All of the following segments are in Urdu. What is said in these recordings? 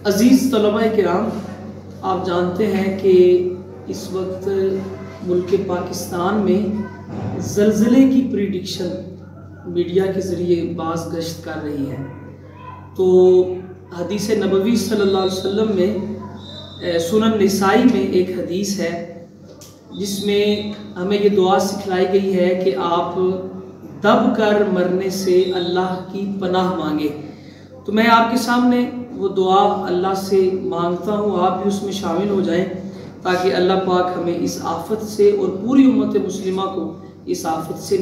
عزیز طلباء کرام، آپ جانتے ہیں کہ اس وقت ملک پاکستان میں زلزلے کی پریڈکشن میڈیا کے ذریعے باز گشت کر رہی ہے۔ تو حدیث نبوی صلی اللہ علیہ وسلم میں سنن نسائی میں ایک حدیث ہے جس میں ہمیں یہ دعا سکھلائی گئی ہے کہ آپ دب کر مرنے سے اللہ کی پناہ مانگے۔ تو میں آپ کے سامنے وہ دعا اللہ سے مانگتا ہوں، آپ بھی اس میں شامل ہو جائیں تاکہ اللہ پاک ہمیں اس آفت سے اور پوری امت مسلمہ کو اس آفت سے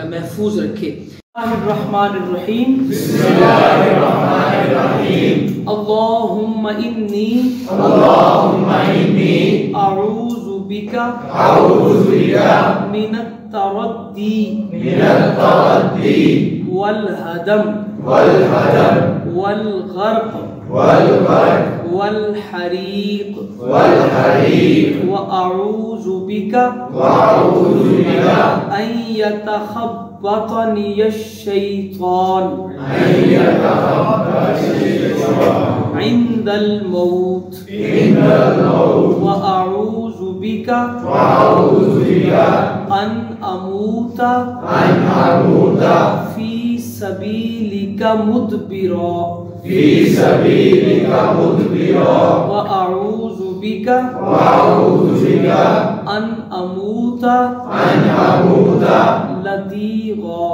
محفوظ رکھے۔ الرحمن الرحیم، بسم اللہ الرحمن الرحیم، اللہم انی اعوذ بک من التردی والہدم والغرق والحریق وأعوذ بك أن يتخبطني الشيطان عند الموت وأعوذ بك أن أموت في سبيلك مدبرا وأعوذ بك أن أموت لديغا۔